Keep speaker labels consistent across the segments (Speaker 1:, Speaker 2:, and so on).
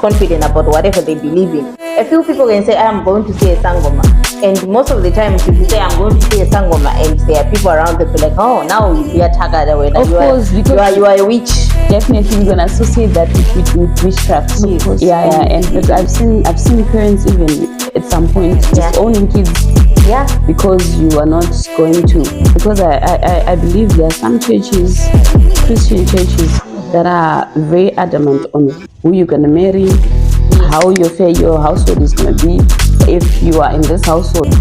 Speaker 1: confident about whatever they believe in. A few people can say, I'm going to say a sangoma. And most of the time, if you say, I'm going to say a sangoma, and there are people around that be like, oh, now you are tagada when you are a witch.
Speaker 2: Definitely, we're gonna associate that with witchcraft.
Speaker 1: Yes.
Speaker 2: Yeah. And but I've seen parents even at some point disowning kids.
Speaker 1: Yeah.
Speaker 2: Because you are not going to. Because I believe there are some churches, Christian churches, that are very adamant on who you're gonna marry, how your household is gonna be, if you are in this household.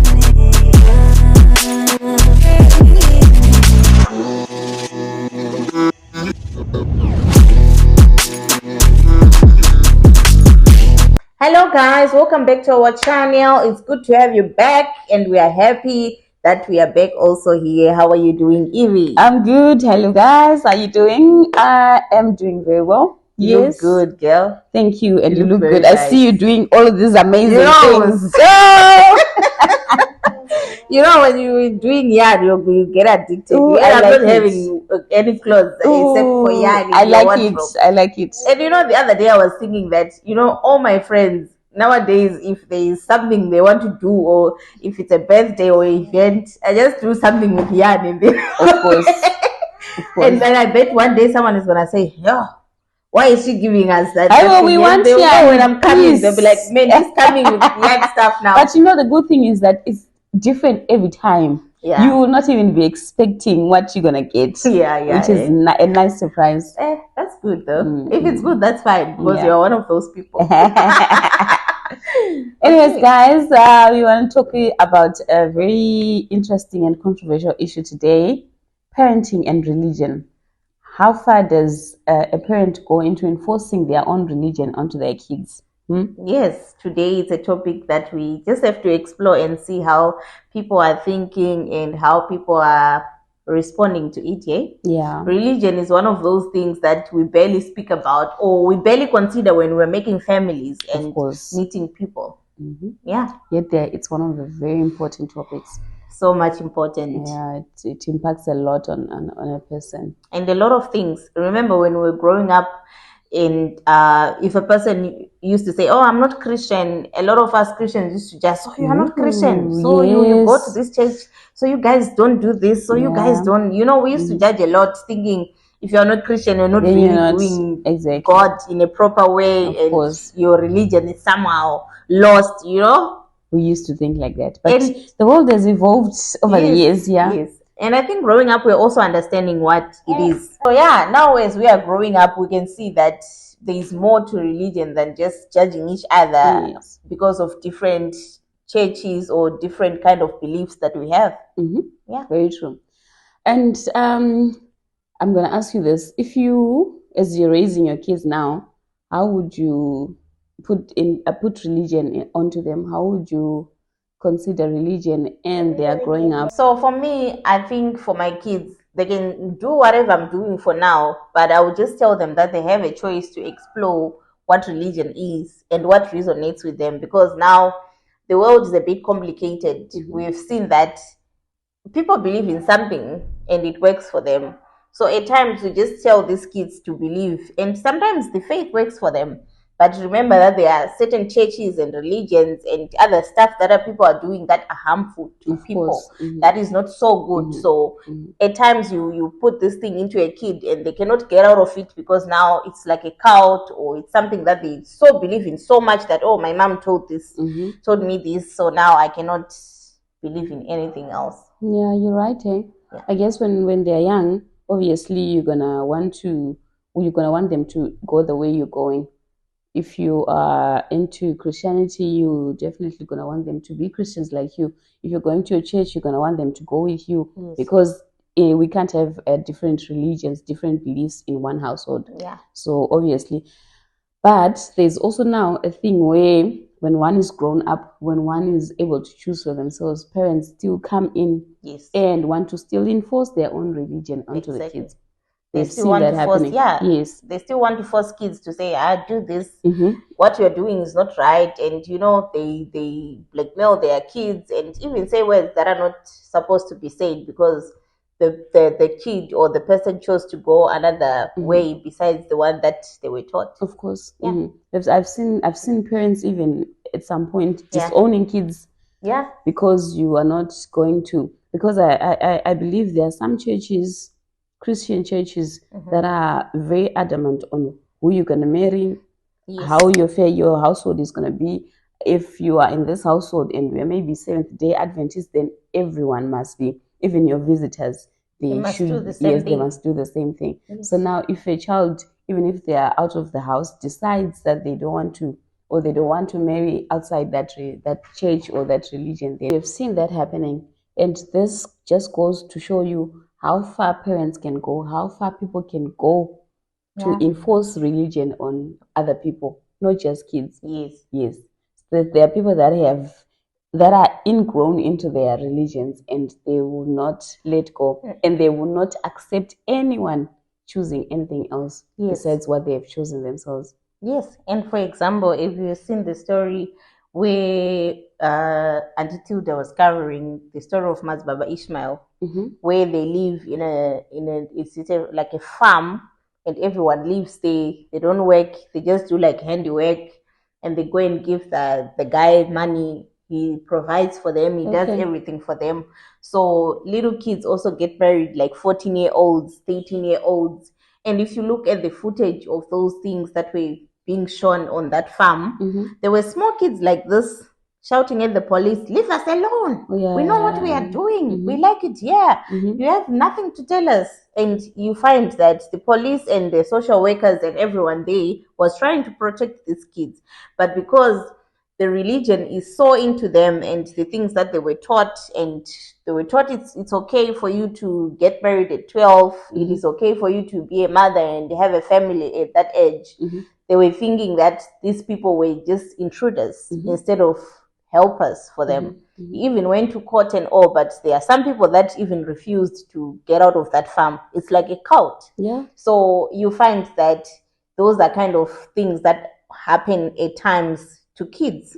Speaker 1: Hello guys, welcome back to our channel. It's good to have you back, and we are happy that we are back also here. How are you doing, Evie?
Speaker 2: I'm good. Hello guys, how are you doing? I am doing very well.
Speaker 1: You look good, girl.
Speaker 2: Thank you, and you look good.
Speaker 1: Nice.
Speaker 2: I see you doing all of these amazing things.
Speaker 1: You know, when you're doing yarn, you get addicted.
Speaker 2: Ooh,
Speaker 1: you end up
Speaker 2: like
Speaker 1: not having any clothes except for yarn.
Speaker 2: I like it.
Speaker 1: And you know, the other day I was thinking that, you know, all my friends nowadays, if there is something they want to do, or if it's a birthday or event, I just do something with yarn in there.
Speaker 2: Of course.
Speaker 1: And then I bet one day someone is gonna say, yeah, why is she giving us that?
Speaker 2: We want yarn.
Speaker 1: When I'm coming, they'll be like, man, she's coming with yarn stuff now.
Speaker 2: But you know, the good thing is that it's different every time.
Speaker 1: Yeah.
Speaker 2: You will not even be expecting what you're gonna get. Which is a nice surprise.
Speaker 1: That's good though. If it's good, that's fine, because you're one of those people.
Speaker 2: Anyways, guys, we want to talk about a very interesting and controversial issue today: parenting and religion. How far does a parent go into enforcing their own religion onto their kids?
Speaker 1: Yes, today it's a topic that we just have to explore and see how people are thinking and how people are responding to it.
Speaker 2: Yeah.
Speaker 1: Religion is one of those things that we barely speak about, or we barely consider when we're making families and meeting people. Yeah.
Speaker 2: Yet it's one of the very important topics.
Speaker 1: So much important.
Speaker 2: Yeah, it impacts a lot on a person.
Speaker 1: And a lot of things. Remember when we were growing up, and if a person used to say, oh, I'm not Christian, a lot of us Christians used to just, oh, you're not Christian, so you go to this church, so you guys don't do this, so you guys don't, you know, we used to judge a lot, thinking if you're not Christian, you're not doing God in a proper way, and your religion is somehow lost, you know.
Speaker 2: We used to think like that, but the world has evolved over the years.
Speaker 1: Yes. And I think growing up, we're also understanding what it is. So yeah, now as we are growing up, we can see that there is more to religion than just judging each other because of different churches or different kind of beliefs that we have.
Speaker 2: Yeah, very true. And I'm going to ask you this: if you, as you're raising your kids now, how would you put religion onto them? How would you consider religion and they are growing up?
Speaker 1: So for me, I think for my kids, they can do whatever I'm doing for now, but I would just tell them that they have a choice to explore what religion is and what resonates with them, because now the world is a bit complicated. We've seen that people believe in something and it works for them. So at times we just tell these kids to believe, and sometimes the faith works for them. But remember that there are certain churches and religions and other stuff that people are doing that are harmful to people. That is not so good. So at times you put this thing into a kid and they cannot get out of it, because now it's like a cult, or it's something that they so believe in so much that, oh, my mom told told me this, so now I cannot believe in anything else.
Speaker 2: Yeah, you're right. Yeah. I guess when they're young, obviously you're gonna want them to go the way you're going. If you are into Christianity, you're definitely going to want them to be Christians like you. If you're going to a church, you're going to want them to go with you, because we can't have different religions, different beliefs in one household.
Speaker 1: Yeah.
Speaker 2: So obviously. But there's also now a thing where when one is grown up, when one is able to choose for themselves, parents still come in and want to still enforce their own religion onto the kids. They still want to force,
Speaker 1: they still want to force kids to say, I do this. What you're doing is not right. And, you know, they blackmail their kids and even say words that are not supposed to be said, because the kid or the person chose to go another way besides the one that they were taught.
Speaker 2: Of course. I've seen parents even at some point disowning kids because you are not going to, because I believe there are some churches, Christian churches, that are very adamant on who you're going to marry, how your household is going to be. If you are in this household and we are maybe Seventh-day Adventists, then everyone must be, even your visitors, they
Speaker 1: must
Speaker 2: should
Speaker 1: do the same thing.
Speaker 2: They must do the same thing. So now if a child, even if they are out of the house, decides that they don't want to, or they don't want to marry outside that church or that religion, then we've seen that happening. And this just goes to show you how far parents can go, how far people can go to enforce religion on other people, not just kids. Yes. So there are people that are ingrown into their religions, and they will not let go, and they will not accept anyone choosing anything else besides what they have chosen themselves.
Speaker 1: Yes, and for example, if you've seen the story where Auntie Tilda was covering the story of Mas Baba Ishmael, where they live it's like a farm, and everyone lives there. They don't work; they just do like handiwork, and they go and give the guy money. He provides for them. He does everything for them. So little kids also get married, like 14-year-olds, 13-year-olds. And if you look at the footage of those things that were being shown on that farm, there were small kids like this shouting at the police, "Leave us alone. We know what we are doing. We like it here. You have nothing to tell us." And you find that the police and the social workers and everyone there was trying to protect these kids. But because the religion is so into them and the things that they were taught, and they were taught it's okay for you to get married at 12, it is okay for you to be a mother and have a family at that age. They were thinking that these people were just intruders instead of helpers for them. He even went to court and all, but there are some people that even refused to get out of that farm. It's like a cult. So you find that those are kind of things that happen at times to kids.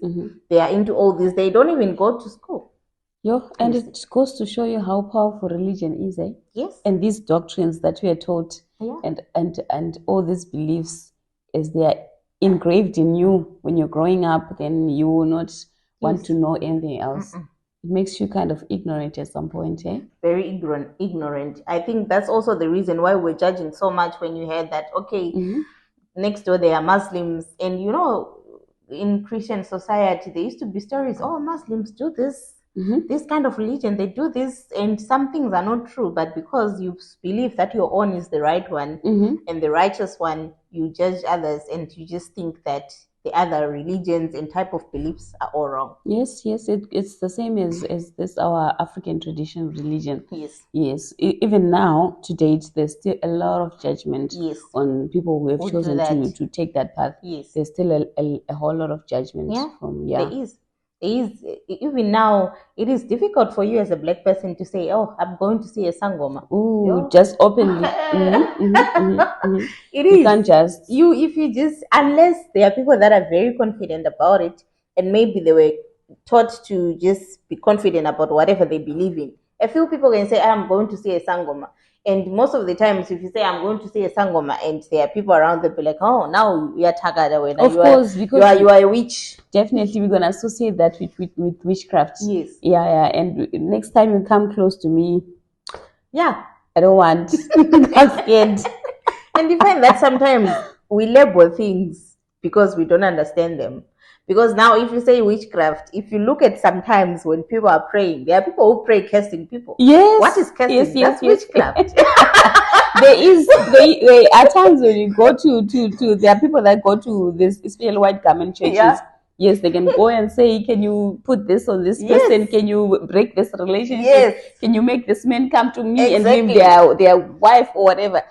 Speaker 1: They are into all this. They don't even go to school.
Speaker 2: And it goes to show you how powerful religion is, eh?
Speaker 1: Yes.
Speaker 2: And these doctrines that we are taught, and all these beliefs, as they are engraved in you when you're growing up, then you will not want to know anything else. It makes you kind of ignorant at some point, eh?
Speaker 1: Very ignorant. I think that's also the reason why we're judging so much when you hear that, next door they are Muslims, and in Christian society there used to be stories, Muslims do this, this kind of religion, they do this, and some things are not true, but because you believe that your own is the right one and the righteous one, you judge others, and you just think that the other religions and type of beliefs are all wrong.
Speaker 2: Yes, it's the same as this our African traditional religion. Yes. Even now, to date, there's still a lot of judgment on people who have chosen to take that path. There's still a whole lot of judgment.
Speaker 1: There is. Even now, it is difficult for you as a black person to say, I'm going to see a sangoma.
Speaker 2: Just openly.
Speaker 1: It is.
Speaker 2: You can't just.
Speaker 1: Unless there are people that are very confident about it, and maybe they were taught to just be confident about whatever they believe in. A few people can say, I'm going to see a sangoma. And most of the times, if you say, I'm going to see a sangoma, and there are people around, they'll be like, now you are tagada.
Speaker 2: Of course,
Speaker 1: because you are a witch.
Speaker 2: Definitely, we're going to associate that with witchcraft.
Speaker 1: Yes.
Speaker 2: Yeah. And next time you come close to me,
Speaker 1: I
Speaker 2: don't want. I'm scared.
Speaker 1: And you find that sometimes we label things because we don't understand them. Because now if you say witchcraft, if you look at sometimes when people are praying, there are people who pray cursing people.
Speaker 2: Yes.
Speaker 1: What is cursing? That's witchcraft.
Speaker 2: There are times when you go to there are people that go to this especially white garment churches. Yes, they can go and say, can you put this on this person? Can you break this relationship? Can you make this man come to me and leave their wife or whatever?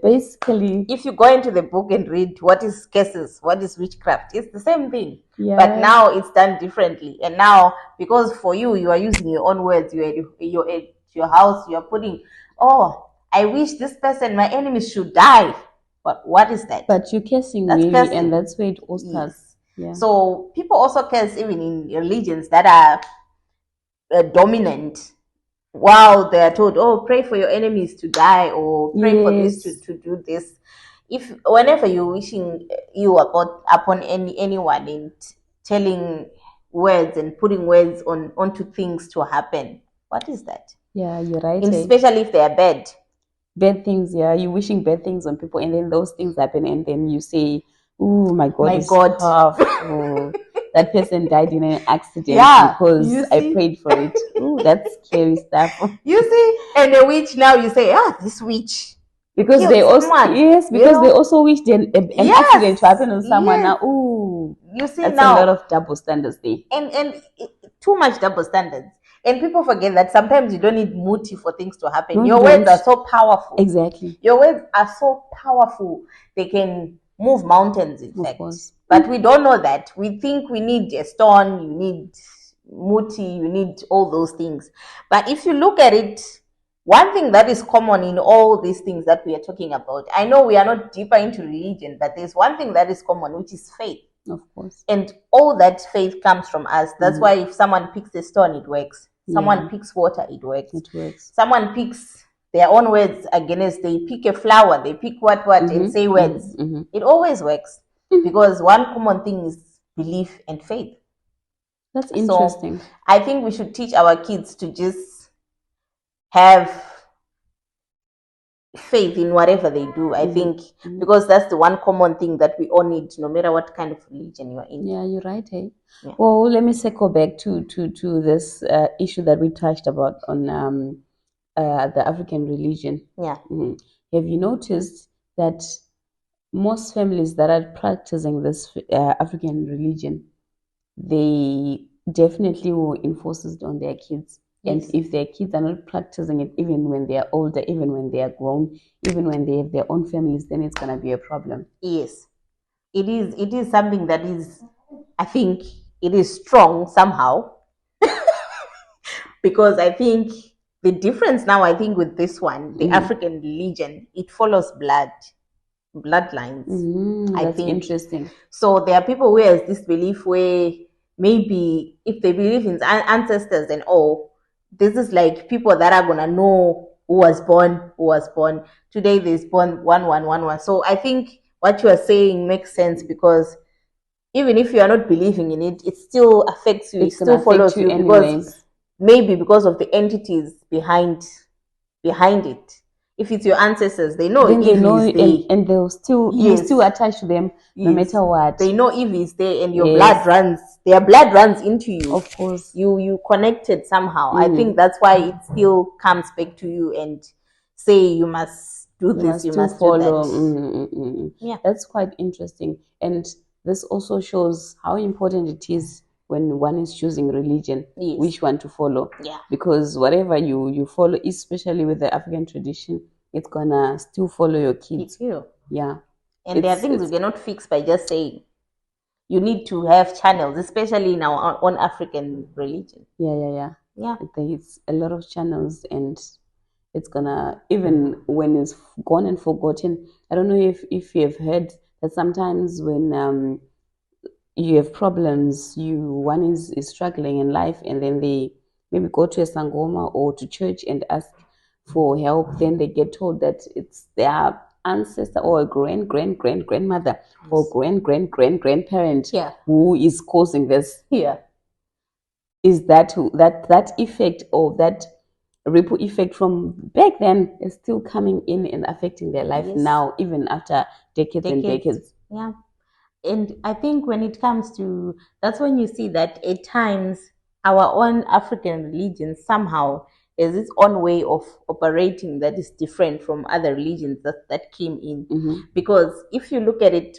Speaker 2: Basically,
Speaker 1: if you go into the book and read what is curses, what is witchcraft, it's the same thing. But now it's done differently. And now, because for you are using your own words, you're at your house, you're putting, I wish this person, my enemies should die. But what is that?
Speaker 2: But you're cursing, really, cursing. And that's where it all starts.
Speaker 1: So people also curse even in religions that are dominant, Wow, they are told, oh, pray for your enemies to die, or pray for this
Speaker 2: Yes.
Speaker 1: to do this. If whenever you're wishing you about upon anyone and telling words and putting words onto things to happen, what is that?
Speaker 2: Yeah, you're right.
Speaker 1: Especially if they are bad.
Speaker 2: Bad things, yeah. You're wishing bad things on people, and then those things happen, and then you say, "Oh, my God
Speaker 1: My
Speaker 2: is
Speaker 1: God.
Speaker 2: powerful. That person died in an accident
Speaker 1: Yeah,
Speaker 2: because
Speaker 1: you
Speaker 2: I
Speaker 1: see.
Speaker 2: prayed for it." Oh, that's scary stuff.
Speaker 1: You see, and a witch now you say, this witch
Speaker 2: Because
Speaker 1: killed
Speaker 2: they also,
Speaker 1: someone.
Speaker 2: yes,
Speaker 1: You
Speaker 2: because they
Speaker 1: know?
Speaker 2: also wished an accident to
Speaker 1: Yes,
Speaker 2: happen on someone.
Speaker 1: yes.
Speaker 2: Now, oh,
Speaker 1: You see
Speaker 2: that's a lot
Speaker 1: now,
Speaker 2: of double standards there.
Speaker 1: and too much double standards. And people forget that sometimes you don't need muti for things to happen.
Speaker 2: No, you
Speaker 1: Your words
Speaker 2: don't.
Speaker 1: are so powerful.
Speaker 2: Exactly.
Speaker 1: Your words are so powerful. They can move mountains, in
Speaker 2: Of
Speaker 1: fact.
Speaker 2: course.
Speaker 1: But we don't know that. We think we need a stone, you need muti, you need all those things. But if you look at it, one thing that is common in all these things that we are talking about, I know we are not deeper into religion, but there's one thing that is common, which is faith.
Speaker 2: Of course.
Speaker 1: And all that faith comes from us. That's why if someone picks a stone, it works. Someone
Speaker 2: Yeah,
Speaker 1: picks water, it works.
Speaker 2: it works.
Speaker 1: Someone picks their own words against, they pick a flower, they pick what, and say words. It always works because one common thing is belief and faith.
Speaker 2: That's
Speaker 1: So
Speaker 2: interesting.
Speaker 1: I think we should teach our kids to just have faith in whatever they do. I think because that's the one common thing that we all need, no matter what kind of religion you are in.
Speaker 2: Yeah, you're right. Hey.
Speaker 1: Yeah.
Speaker 2: Well, let me circle back to this issue that we touched about on the African religion.
Speaker 1: Yeah.
Speaker 2: Have you noticed that most families that are practicing this African religion, they definitely will enforce it on their kids. And
Speaker 1: Yes.
Speaker 2: if their kids are not practicing it, even when they are older, even when they are grown, even when they have their own families, then it's gonna be a problem.
Speaker 1: Yes, it is. It is something that is, I think, it is strong somehow because I think the difference now, I think, with this one, the African religion, it follows bloodlines. I
Speaker 2: That's
Speaker 1: think
Speaker 2: interesting.
Speaker 1: so. There are people who has this belief where maybe if they believe in ancestors and all, this is like people that are gonna know who was born today. There's born 1111. So I think what you are saying makes sense because even if you are not believing in it, it still affects you.
Speaker 2: It's
Speaker 1: It
Speaker 2: gonna
Speaker 1: still
Speaker 2: affect
Speaker 1: follows
Speaker 2: you
Speaker 1: you because
Speaker 2: anyways.
Speaker 1: maybe because of the entities behind it. If it's your ancestors, they know
Speaker 2: Then they
Speaker 1: Eve
Speaker 2: know,
Speaker 1: is there.
Speaker 2: and they'll still you
Speaker 1: Yes,
Speaker 2: still attach to them no
Speaker 1: yes.
Speaker 2: matter what.
Speaker 1: They know Eve is there, and your
Speaker 2: Yes.
Speaker 1: blood runs. Their blood runs into you.
Speaker 2: Of course.
Speaker 1: You connected somehow. I think that's why it still comes back to you and say you must do this, you must do that.
Speaker 2: Yeah, that's quite interesting. And this also shows how important it is when one is choosing religion,
Speaker 1: Yes.
Speaker 2: which one to follow.
Speaker 1: Yeah.
Speaker 2: Because whatever you follow, especially with the African tradition, it's gonna still follow your kids. Yeah.
Speaker 1: And there are things we cannot fix by just saying. You need to have channels, especially in our own African religion.
Speaker 2: Yeah. There's a lot of channels, and it's gonna, even when it's gone and forgotten. I don't know if you have heard that sometimes when you have problems, one is struggling in life, and then they maybe go to a sangoma or to church and ask for help. Then they get told that it's their ancestor or a grandmother or grandparent who is causing this.
Speaker 1: Yeah.
Speaker 2: Is that effect, or that ripple effect from back then, is still coming in and affecting their life now, even after decades and decades.
Speaker 1: Yeah. And I think when it comes to, that's when you see that at times our own African religion somehow is its own way of operating that is different from other religions that came in. Because if you look at it,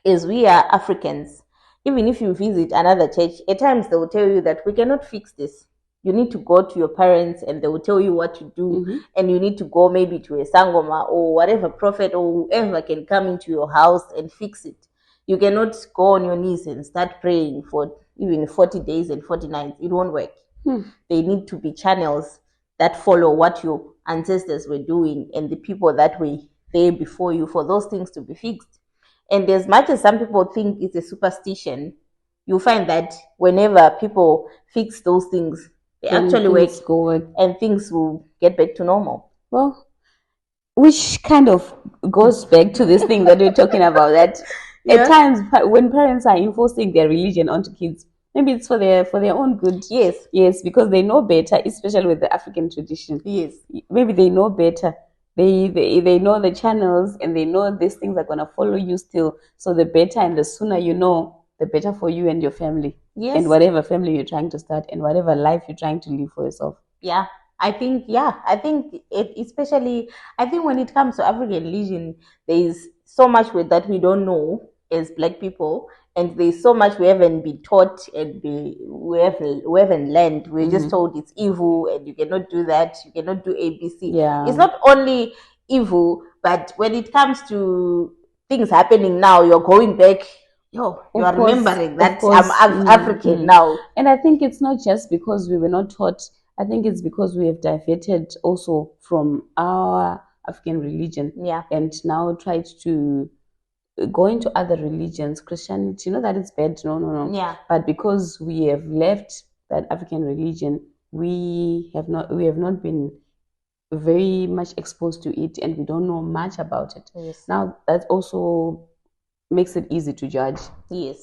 Speaker 1: as we are Africans, even if you visit another church, at times they will tell you that we cannot fix this. You need to go to your parents and they will tell you what to do. And you need to go maybe to a sangoma or whatever prophet or whoever can come into your house and fix it. You cannot go on your knees and start praying for even 40 days and 40 nights. It won't work. They need to be channels that follow what your ancestors were doing and the people that were there before you for those things to be fixed. And as much as some people think it's a superstition, you find that whenever people fix those things, they
Speaker 2: then
Speaker 1: actually work,
Speaker 2: things go work.
Speaker 1: and things will get back to normal.
Speaker 2: Well, which kind of goes back to this thing that we're talking about, that at times when parents are enforcing their religion onto kids, maybe it's for their own good. Yes, because they know better, especially with the African tradition.
Speaker 1: Yes,
Speaker 2: maybe they know better. They know the channels, and they know these things are gonna follow you still. So the better and the sooner you know, the better for you and your family.
Speaker 1: Yes.
Speaker 2: And whatever family you're trying to start, and whatever life you're trying to live for yourself.
Speaker 1: Yeah, I think especially I think when it comes to African religion, there is so much with that we don't know as Black people, and there's so much we haven't been taught, and we haven't learned. We're just told it's evil, and you cannot do that, you cannot do ABC.
Speaker 2: Yeah,
Speaker 1: it's not only evil, but when it comes to things happening now, you're going back. You are remembering that I'm African now.
Speaker 2: And I think it's not just because we were not taught. I think it's because we have diverted also from our African religion, and now tried to go into other religions, Christianity. Not that it's bad, no.
Speaker 1: Yeah.
Speaker 2: But because we have left that African religion, we have not been very much exposed to it, and we don't know much about it.
Speaker 1: Yes.
Speaker 2: Now that also makes it easy to judge.
Speaker 1: Yes.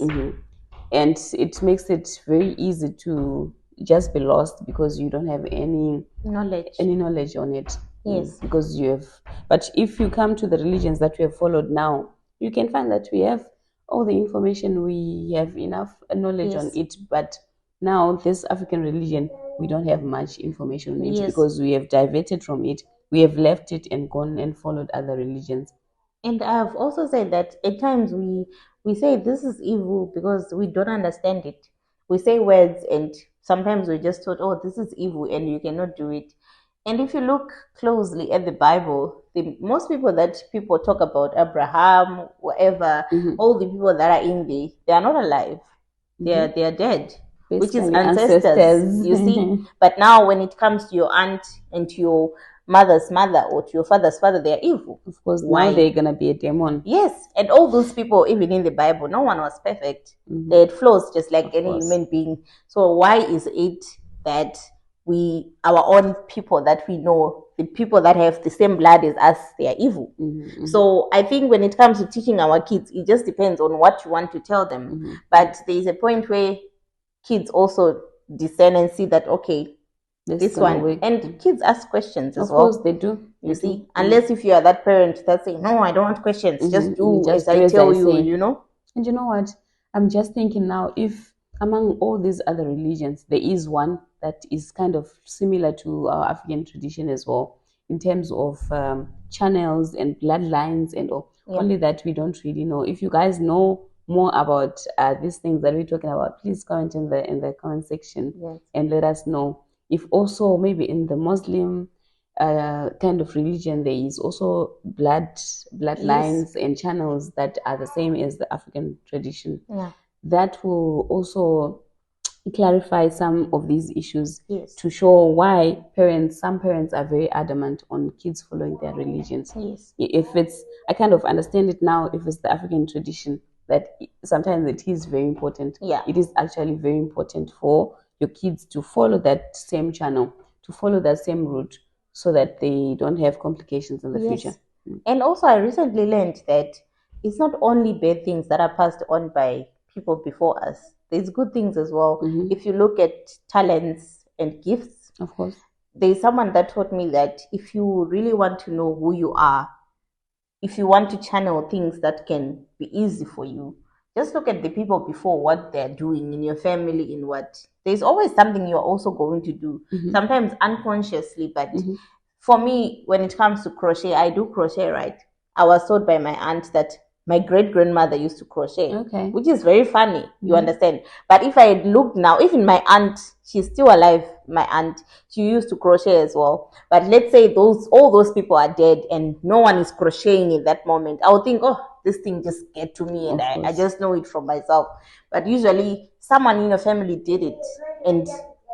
Speaker 2: And it makes it very easy to just be lost because you don't have any knowledge on it.
Speaker 1: Yes.
Speaker 2: Because you have. But if you come to the religions that we have followed now, you can find that we have all the information, we have enough knowledge on it. But now this African religion, we don't have much information on it because we have diverted from it. We have left it and gone and followed other religions.
Speaker 1: And I've also said that at times we say this is evil because we don't understand it. We say words, and sometimes we just thought, oh, this is evil and you cannot do it. And if you look closely at the Bible, most people that people talk about, Abraham, whatever, all the people that are in there, they are not alive. They are dead.
Speaker 2: Basically,
Speaker 1: which is ancestors. You see. But now when it comes to your aunt and to your mother's mother or to your father's father, they are evil.
Speaker 2: Of course, now they're gonna be a demon.
Speaker 1: Yes, and all those people, even in the Bible, no one was perfect. They had flaws just like any human being. So why is it that our own people that we know, the people that have the same blood as us, they are evil? So I think when it comes to teaching our kids, it just depends on what you want to tell them. But there is a point where kids also discern and see that, okay, this one work. And kids ask questions as well.
Speaker 2: Of course they do.
Speaker 1: You see, unless if you are that parent that's saying, no, I don't want questions, just do as I tell you, you know.
Speaker 2: And you know what, I'm just thinking now, if among all these other religions there is one that is kind of similar to our African tradition as well, in terms of channels and bloodlines and all, only that we don't really know. If you guys know more about these things that we're talking about, please comment in the comment section and let us know. If also maybe in the Muslim kind of religion there is also bloodlines and channels that are the same as the African tradition, that will also clarify some of these issues to show why some parents are very adamant on kids following their religions. If it's, I kind of understand it now, if it's the African tradition, that sometimes it is very important. It is actually very important for your kids to follow that same channel, to follow that same route, so that they don't have complications in the future.
Speaker 1: And also I recently learned that it's not only bad things that are passed on by people before us. There's good things as well. If you look at talents and gifts,
Speaker 2: of course,
Speaker 1: there's someone that taught me that if you really want to know who you are, if you want to channel things that can be easy for you, just look at the people before, what they're doing in your family, in what. There's always something you're also going to do, sometimes unconsciously. But for me, when it comes to crochet, I do crochet, right? I was taught by my aunt that my great-grandmother used to crochet, which is very funny, you understand. But if I look now, even my aunt, she's still alive, my aunt, she used to crochet as well. But let's say all those people are dead and no one is crocheting in that moment, I would think, oh, this thing just get to me and I just know it from myself. But usually someone in your family did it, and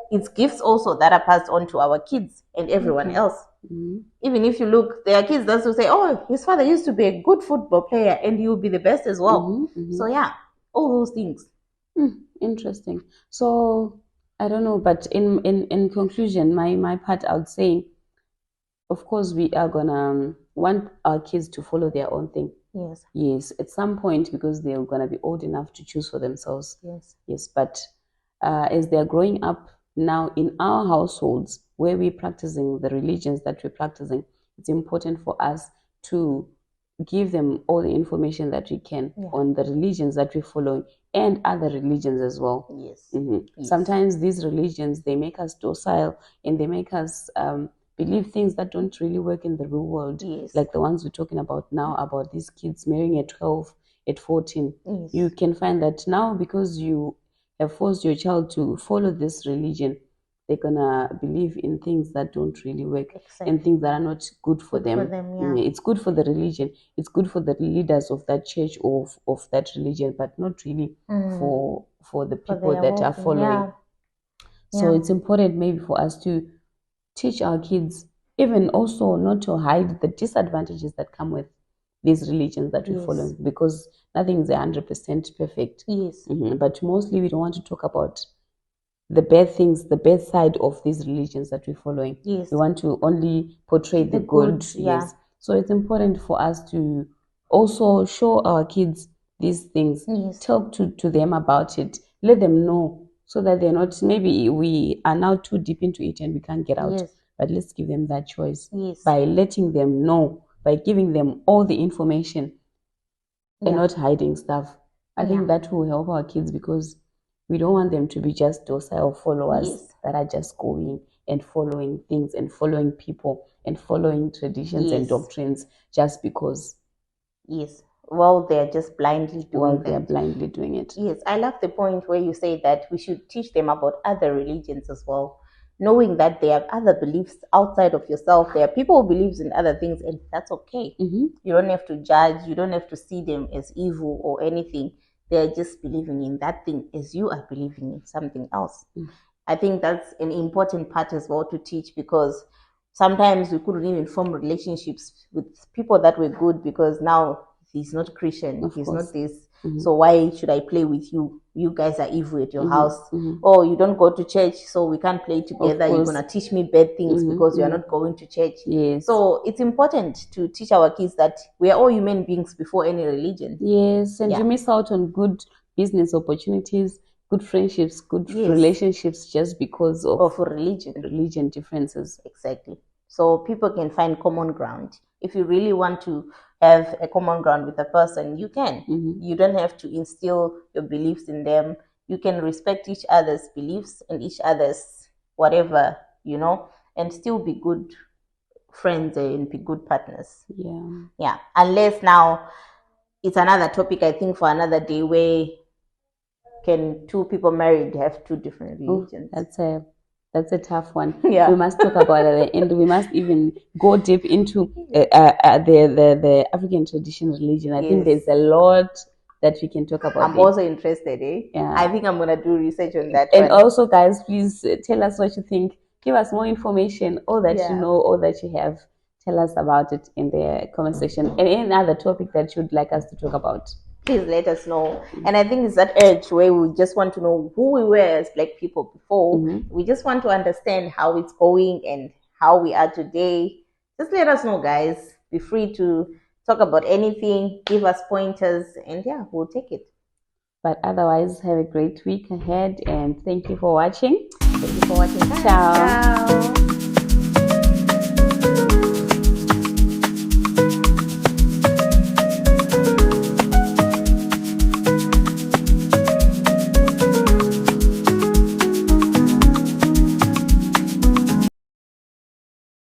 Speaker 1: it's gifts also that are passed on to our kids and everyone else. Even if you look, there are kids that will say, oh, his father used to be a good football player and he will be the best as well. So yeah, all those things.
Speaker 2: Interesting. So I don't know, but in conclusion, my part, I would say, of course, we are gonna want our kids to follow their own thing.
Speaker 1: Yes.
Speaker 2: Yes, at some point, because they're gonna be old enough to choose for themselves.
Speaker 1: Yes.
Speaker 2: Yes, but as they're growing up now in our households where we're practicing the religions that we're practicing, it's important for us to give them all the information that we can on the religions that we're following and other religions as well.
Speaker 1: Yes.
Speaker 2: Yes. Sometimes these religions, they make us docile and they make us believe things that don't really work in the real world.
Speaker 1: Yes.
Speaker 2: Like the ones we're talking about now, about these kids marrying at 12, at 14.
Speaker 1: Yes.
Speaker 2: You can find that now, because you have forced your child to follow this religion, they're gonna believe in things that don't really work. Exactly. And things that are not good for them. It's good for the religion, it's good for the leaders of that church or of that religion, but not really for the people that are following. So it's important maybe for us to teach our kids, even also not to hide the disadvantages that come with these religions that we follow, because nothing is 100% perfect.
Speaker 1: Yes.
Speaker 2: But mostly we don't want to talk about the bad things, the bad side of these religions that we're following.
Speaker 1: Yes.
Speaker 2: We want to only portray the good. Yes. So it's important for us to also show our kids these things. Yes. Talk to them about it. Let them know, so that they're not, maybe we are now too deep into it and we can't get out. Yes. But let's give them that choice. Yes. By letting them know, by giving them all the information and not hiding stuff. I think that will help our kids, because we don't want them to be just docile followers that are just going and following things and following people and following traditions and doctrines just because.
Speaker 1: Yes. Well, they're just blindly doing
Speaker 2: they're blindly doing it.
Speaker 1: Yes. I love the point where you say that we should teach them about other religions as well, knowing that there are other beliefs outside of yourself. There are people who believe in other things, and that's okay. You don't have to judge. You don't have to see them as evil or anything. They're just believing in that thing as you are believing in something else. I think that's an important part as well to teach, because sometimes we couldn't even form relationships with people that were good, because now he's not Christian, he's not this. So why should I play with you? You guys are evil at your house. Oh, you don't go to church, so we can't play together. You're going to teach me bad things because you're not going to church.
Speaker 2: Yes.
Speaker 1: So it's important to teach our kids that we are all human beings before any religion.
Speaker 2: Yes, and you miss out on good business opportunities, good friendships, good relationships, just because of religion differences.
Speaker 1: Exactly. So people can find common ground. If you really want to have a common ground with a person, you can. You don't have to instill your beliefs in them. You can respect each other's beliefs and each other's whatever, and still be good friends and be good partners. Yeah. Unless now it's another topic, I think, for another day, where can two people married have two different religions?
Speaker 2: That's a tough one. We must talk about it, and we must even go deep into the African traditional religion. I think there's a lot that we can talk about.
Speaker 1: I'm also interested. I think I'm gonna do research on that.
Speaker 2: And also, guys, please tell us what you think. Give us more information, all that you know, all that you have. Tell us about it in the comment section, and any other topic that you'd like us to talk about.
Speaker 1: Please let us know. And I think it's that urge where we just want to know who we were as Black people before. We just want to understand how it's going and how we are today. Just let us know, guys. Be free to talk about anything, give us pointers, and we'll take it.
Speaker 2: But otherwise, have a great week ahead, and thank you for watching.
Speaker 1: Thank you for watching.
Speaker 2: Ciao.